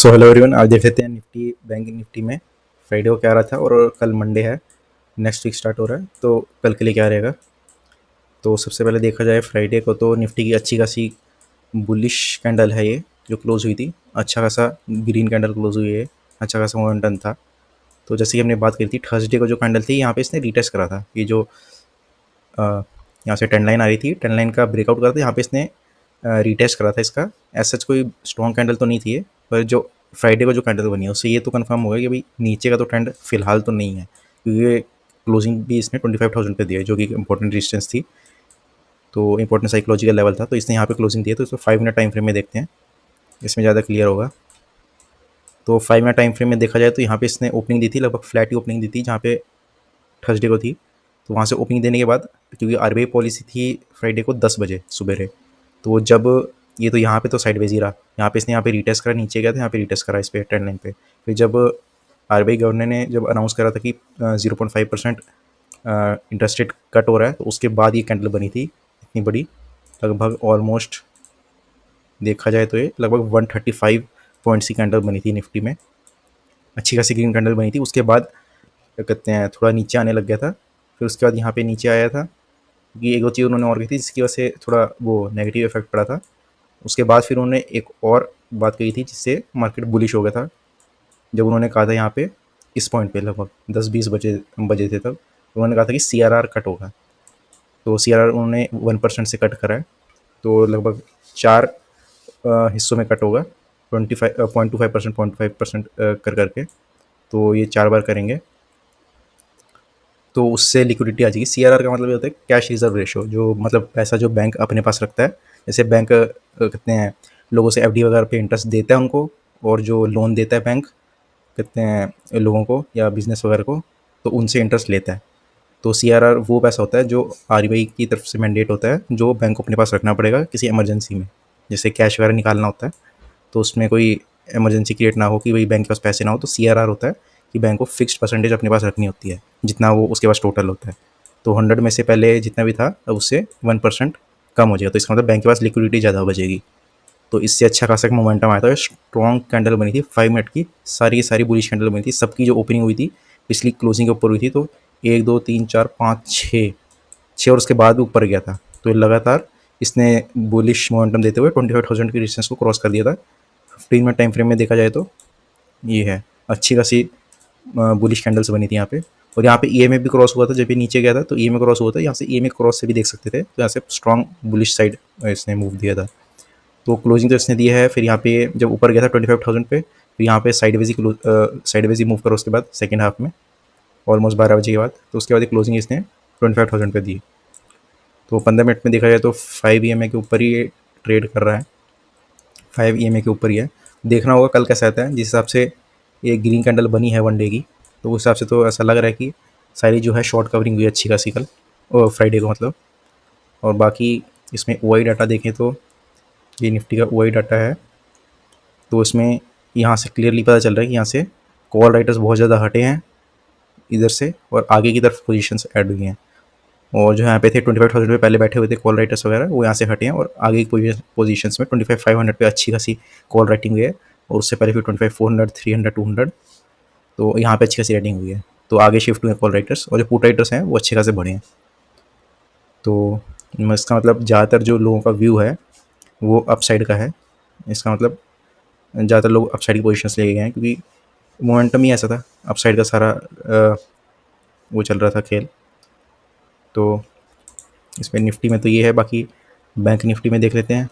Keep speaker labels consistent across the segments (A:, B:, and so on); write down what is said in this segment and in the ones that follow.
A: So hello everyone, आज देख लेते हैं निफ्टी बैंक निफ्टी में फ्राइडे को क्या आ रहा था और कल मंडे है। नेक्स्ट वीक स्टार्ट हो रहा है तो कल के लिए क्या रहेगा। तो सबसे पहले देखा जाए फ्राइडे को तो निफ्टी की अच्छी खासी बुलिश कैंडल है ये, जो क्लोज हुई थी। अच्छा खासा ग्रीन कैंडल क्लोज हुई है, अच्छा खासा मोमेंटम था। तो जैसे कि हमने बात करी थी थर्सडे को, जो कैंडल थी यहाँ पे इसने रीटेस्ट करा था। ये जो यहाँ से टेन लाइन आ रही थी, टेन लाइन का ब्रेकआउट करा था, यहाँ पे इसने रीटेस्ट करा था इसका। ऐसा कोई स्ट्रॉन्ग कैंडल तो नहीं थी ये, पर जो फ्राइडे को जो कैंडल बनी है उससे ये तो कंफर्म हो गया कि भाई नीचे का तो ट्रेंड फिलहाल तो नहीं है, क्योंकि ये क्लोजिंग भी इसने 25,000 पे दिया है, जो कि इंपॉर्टेंट रेजिस्टेंस थी। तो इंपॉर्टेंट साइकोलॉजिकल लेवल था, तो इसने यहाँ पे क्लोजिंग दी है। तो इसको 5 मिनट टाइम फ्रेम में देखते हैं, इसमें ज़्यादा क्लियर होगा। तो 5 मिनट टाइम फ्रेम में देखा जाए तो यहाँ पे इसने ओपनिंग दी थी, लगभग फ्लैट ही ओपनिंग दी थी जहाँ पे थर्सडे को थी। तो वहाँ से ओपनिंग देने के बाद, क्योंकि आरबीआई पॉलिसी थी फ्राइडे को 10 बजे सुबह, तो जब ये तो यहाँ पे तो साइडवेज ही रहा, यहाँ पे इसने यहाँ पे रीटेस्ट करा, नीचे गया था, यहाँ पे रीटेस्ट करा इस पे ट्रेंड लाइन पे। फिर जब आरबीआई गवर्नर ने जब अनाउंस करा था कि 0.5% इंटरेस्ट रेट कट हो रहा है, तो उसके बाद ये कैंडल बनी थी इतनी बड़ी। लगभग ऑलमोस्ट देखा जाए तो ये लगभग 135 पॉइंट्स की कैंडल बनी थी निफ्टी में। अच्छी खासी ग्रीन कैंडल बनी थी। उसके बाद क्या कहते हैं, थोड़ा नीचे आने लग गया था। फिर उसके बाद यहाँ पे नीचे आया था, क्योंकि एक दो चीज़ उन्होंने और की थी जिसकी वजह से थोड़ा वो नेगेटिव इफेक्ट पड़ा था। उसके बाद फिर उन्होंने एक और बात कही थी जिससे मार्केट बुलिश हो गया था। जब उन्होंने कहा था यहाँ पे इस पॉइंट पे लगभग 10-20 बजे बजे थे, तब उन्होंने कहा था कि CRR कट होगा। तो CRR उन्होंने 1% से कट करा है, तो लगभग 4 हिस्सों में कट होगा, 0.25%, 0.5% कर करके। तो ये 4 बार करेंगे, तो उससे लिक्विडिटी आ जाएगी। CRR का मतलब ये होता है कैश रिजर्व रेशो, जो मतलब पैसा जो बैंक अपने पास रखता है। जैसे बैंक कहते हैं लोगों से FD वगैरह पे इंटरेस्ट देता है उनको, और जो लोन देता है बैंक कहते हैं लोगों को या बिजनेस वगैरह को, तो उनसे इंटरेस्ट लेता है। तो CRR वो पैसा होता है जो RBI की तरफ से मैंडेट होता है, जो बैंक को अपने पास रखना पड़ेगा किसी इमरजेंसी में। जैसे कैश वगैरह निकालना होता है, तो उसमें कोई इमरजेंसी क्रिएट ना हो कि भाई बैंक के पास पैसे ना हो, तो CRR होता है कि बैंक को फिक्स्ड परसेंटेज अपने पास रखनी होती है, जितना वो उसके पास टोटल होता है। तो 100 में से पहले जितना भी था, अब उससे 1% कम हो जाएगा, तो इसका मतलब बैंक के पास लिक्विडिटी ज़्यादा बचेगी। तो इससे अच्छा खासा मोमेंटम आया था। स्ट्रॉन्ग कैंडल बनी थी 5 मिनट की, सारी की सारी बुलिश कैंडल बनी थी। सबकी जो ओपनिंग हुई थी पिछली क्लोजिंग के ऊपर हुई थी, तो 1 2 3 4 5 6 6 और उसके बाद भी ऊपर गया था। तो ये लगातार इसने बुलिश मोमेंटम देते हुए 25,000 की रेजिस्टेंस को क्रॉस कर दिया था। 15 मिनट टाइम फ्रेम में देखा जाए तो ये है अच्छी खासी बुलिश कैंडल्स बनी थी यहाँ पे। और यहाँ पे EMA भी क्रॉस हुआ था, जब ये नीचे गया था तो EMA क्रॉस हुआ था। यहाँ से EMA क्रॉस से भी देख सकते थे, तो यहाँ से स्ट्रॉन्ग बुलिश साइड इसने मूव दिया था। तो क्लोजिंग तो इसने दी है। फिर यहाँ पे जब ऊपर गया था 25,000 पे, तो यहाँ पे साइडवेज ही मूव करो उसके बाद सेकेंड हाफ में, ऑलमोस्ट 12 बजे के बाद। तो उसके बाद क्लोजिंग इसने 25,000 पे दी। तो 15 मिनट में देखा जाए तो 5 EMA के ऊपर ही ये ट्रेड कर रहा है, 5 EMA के ऊपर ही है। देखना होगा कल कैसा आता है। जिस हिसाब से ये ग्रीन कैंडल बनी है 1 डे की, तो उस हिसाब से तो ऐसा लग रहा है कि सारी जो है शॉर्ट कवरिंग हुई अच्छी खासी कल, और फ्राइडे को मतलब। और बाकी इसमें OI डाटा देखें तो ये निफ्टी का OI डाटा है, तो इसमें यहाँ से क्लियरली पता चल रहा है कि यहाँ से कॉल राइटर्स बहुत ज़्यादा हटे हैं इधर से, और आगे की तरफ पोजीशंस ऐड हुई हैं। और जो यहाँ पे थे 25,000 पे पहले बैठे हुए थे कॉल राइटर्स वगैरह, वो यहाँ से हटे हैं, और आगे की पोजीशंस में 25,500 पे अच्छी खासी कॉल राइटिंग हुई है। और उससे पहले फिर 25,400, 300, 200, तो यहाँ पे अच्छी खासी राइटिंग हुई है। तो आगे शिफ्ट हुए कॉल राइटर्स, और जो पुट राइटर्स हैं वो अच्छे खासे बढ़े हैं। तो इसका मतलब ज़्यादातर जो लोगों का व्यू है वो अपसाइड का है। इसका मतलब ज़्यादातर लोग अपसाइड की पोजीशंस लेके गए हैं, क्योंकि मोमेंटम ही ऐसा था, अपसाइड का सारा वो चल रहा था खेल। तो इसमें निफ्टी में तो ये है। बाकी बैंक निफ्टी में देख लेते हैं।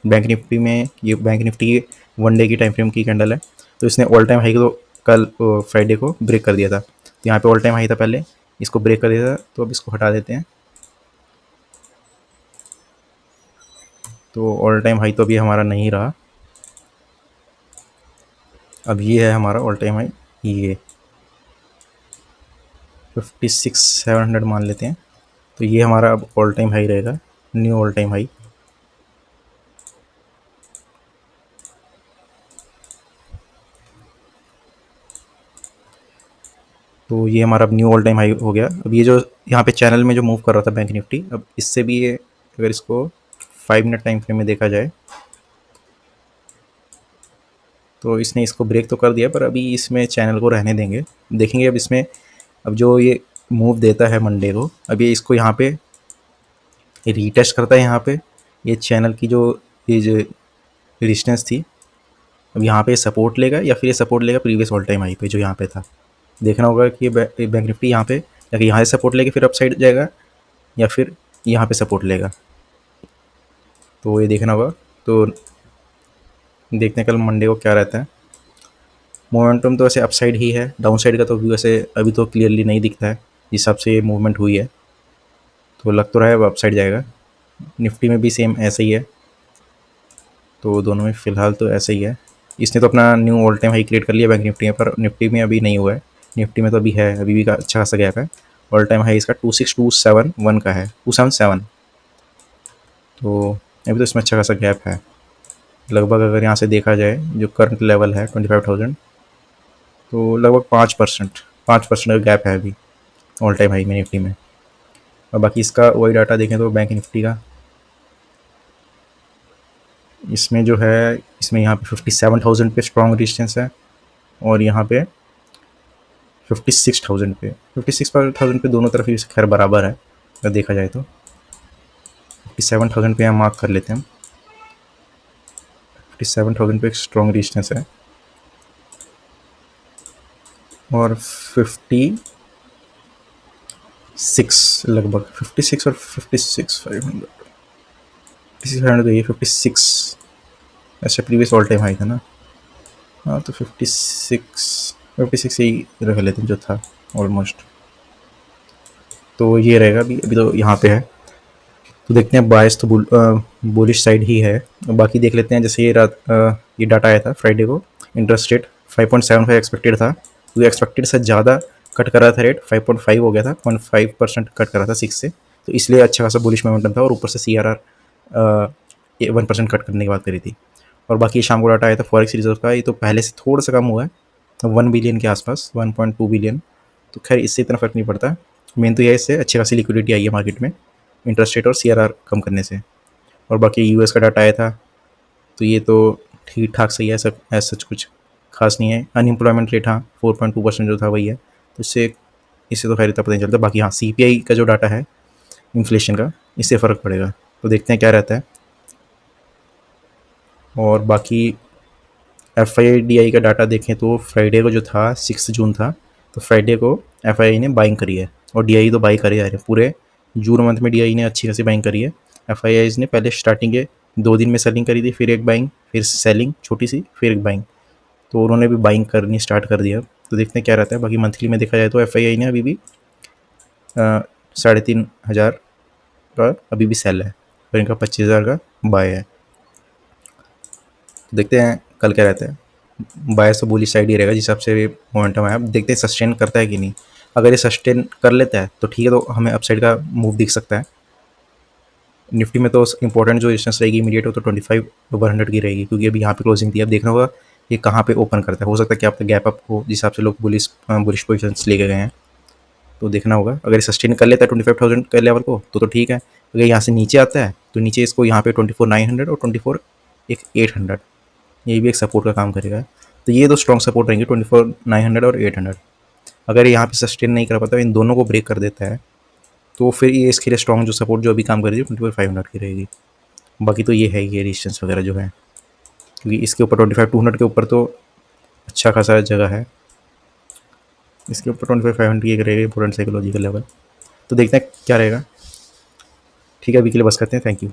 A: बैंक निफ्टी में ये बैंक निफ्टी की 1 डे की टाइम फ्रेम की कैंडल है। तो इसने ऑल टाइम हाई को कल फ्राइडे को ब्रेक कर दिया था। तो यहाँ पे ऑल टाइम हाई था पहले, इसको ब्रेक कर दिया था, तो अब इसको हटा देते हैं। तो ऑल टाइम हाई तो अभी हमारा नहीं रहा, अब ये है हमारा ऑल टाइम हाई, ये 56,700 मान लेते हैं। तो ये हमारा अब ऑल टाइम हाई रहेगा, न्यू ऑल टाइम हाई। तो ये हमारा अब न्यू ऑल टाइम हाई हो गया। अब ये जो यहाँ पे चैनल में जो मूव कर रहा था बैंक निफ्टी, अब इससे भी ये अगर इसको 5 मिनट टाइम फ्रेम में देखा जाए, तो इसने इसको ब्रेक तो कर दिया, पर अभी इसमें चैनल को रहने देंगे, देखेंगे अब इसमें। अब जो ये मूव देता है मंडे को, अब ये इसको यहाँ पे रीटेस्ट करता है। यहाँ पे ये चैनल की जो रेजिस्टेंस थी, अब यहाँ पे सपोर्ट लेगा या फिर ये सपोर्ट लेगा प्रीवियस ऑल टाइम हाई पे जो यहाँ पे था। देखना होगा कि बैंक निफ्टी यहाँ पे या कि यहाँ से सपोर्ट लेके फिर अपसाइड जाएगा या फिर यहाँ पे सपोर्ट लेगा, तो ये देखना होगा। तो देखते हैं कल मंडे को क्या रहता है। मोमेंटम तो वैसे अपसाइड ही है, डाउन साइड का तो व्यू वैसे अभी तो क्लियरली नहीं दिखता है, जिस हिसाब से ये मूवमेंट हुई है तो लग तो रहा है अब अपसाइड जाएगा। निफ्टी में भी सेम ऐसा ही है, तो दोनों में फ़िलहाल तो ऐसा ही है। इसने तो अपना knew all time high create कर लिया बैंक निफ्टी में, पर निफ्टी में अभी नहीं हुआ है। निफ्टी में तो अभी है, अभी भी का अच्छा खासा गैप है। ऑल टाइम हाई इसका 26271 का है, 277, तो अभी तो इसमें अच्छा खासा गैप है। लगभग अगर यहाँ से देखा जाए जो करंट लेवल है 25,000, तो लगभग 5% का गैप है अभी ऑल टाइम हाई में निफ्टी में। और बाकी इसका वही डाटा देखें तो बैंक निफ्टी का इसमें जो है, इसमें यहाँ पे 57,000 पे स्ट्रॉन्ग रेजिस्टेंस है और यहाँ पे 56,000 पे, 56,000 पे दोनों तरफ ही खैर बराबर है अगर देखा जाए तो। 57,000 पे यहाँ मार्क कर लेते हैं हम। 57,000 पे एक स्ट्रॉन्ग रेजिस्टेंस है और 56 लगभग 56 और 56,500, 56,500 ये 56 ऐसा प्रीवियस ऑल टाइम हाई था ना। हाँ तो 56 ही रख लेते हैं जो था ऑलमोस्ट। तो ये रहेगा अभी तो यहाँ पे है। तो देखते हैं, बायस तो बुलिश साइड ही है। बाकी देख लेते हैं, जैसे ये डाटा आया था फ्राइडे को, इंटरेस्ट रेट 5.75 एक्सपेक्टेड था, तो एक्सपेक्टेड से ज़्यादा कट कर रहा था रेट, 5.5 हो गया था, 0.5% कट कर रहा था 6 से, तो इसलिए अच्छा खासा बुलिश मोमेंटम था। और ऊपर से CRR 1% कट करने की बात करी थी। और बाकी शाम को डाटा आया था फॉरेक्स रिजर्व का, ये तो पहले से थोड़ा सा कम हुआ है, 1 बिलियन के आसपास, 1.2 बिलियन, तो खैर इससे इतना फ़र्क नहीं पड़ता। मेन तो यह इससे अच्छी खासी लिक्विडिटी आई है मार्केट में, इंटरेस्ट रेट और CRR कम करने से। और बाकी US का डाटा आया था, तो ये तो ठीक ठाक सही है, सब ऐसा कुछ खास नहीं है। अनएम्प्लॉयमेंट रेट हाँ 4.2% जो था वही है, तो इससे तो खैर इतना पता नहीं चलता। बाकी हाँ CPI का जो डाटा है इन्फ्लेशन का, इससे फ़र्क पड़ेगा, तो देखते हैं क्या रहता है। और बाकी FIDI का डाटा देखें तो फ्राइडे को जो था 6 जून था, तो फ्राइडे को FII ने बाइंग करी है और DI तो बाई करे जा रहे हैं। पूरे जून मंथ में DI ने अच्छी खासी बाइंग करी है। FIIs ने पहले स्टार्टिंग के 2 दिन में सेलिंग करी थी, फिर एक बाइंग, फिर सेलिंग छोटी सी, फिर एक बाइंग, तो उन्होंने भी बाइंग करनी स्टार्ट कर दिया। तो देखते हैं क्या रहता है। बाकी मंथली में देखा जाए तो FII ने अभी भी 3,500 का अभी भी सेल है और इनका 25,000 का बाय है। देखते हैं कल क्या रहता है। बायस तो बुलिश साइड ही रहेगा जिस हिसाब से मोमेंटम है। अब देखते हैं सस्टेन करता है कि नहीं। अगर ये सस्टेन कर लेता है तो ठीक है, तो हमें अपसाइड का मूव दिख सकता है। निफ्टी में तो इंपॉर्टेंट जो रेजिस्टेंस रहेगी इमीडिएट, वो तो 25,100 की रहेगी, क्योंकि अभी यहाँ पे क्लोजिंग थी। अब देखना होगा ये कहाँ पे ओपन करता है, हो सकता है कि आपका गैप अप हो, जिस हिसाब से लोग बुलिश पोजिशन लेके गए हैं, तो देखना होगा। अगर सस्टेन कर लेता है 25,000 के लेवल को तो ठीक है। अगर यहाँ से नीचे आता है तो नीचे इसको यहाँ पे 24,900 और 24,800, ये भी एक सपोर्ट का काम करेगा। तो ये दो स्ट्रॉन्ग सपोर्ट रहेंगे 24,900 और 800। अगर यहाँ पे सस्टेन नहीं कर पाता, इन दोनों को ब्रेक कर देता है, तो फिर ये इसके लिए स्ट्रॉन्ग जो सपोर्ट जो अभी काम कर रही है 24,500 की रहेगी। बाकी तो ये है ये रेजिस्टेंस वगैरह जो है, क्योंकि इसके ऊपर 25,200 के ऊपर तो अच्छा खासा जगह है, इसके ऊपर 25,500 की एक रहेगी इंपॉर्टेंट साइकोलॉजिकल लेवल। तो देखते हैं क्या रहेगा। ठीक है, अभी के लिए बस करते हैं। Thank you.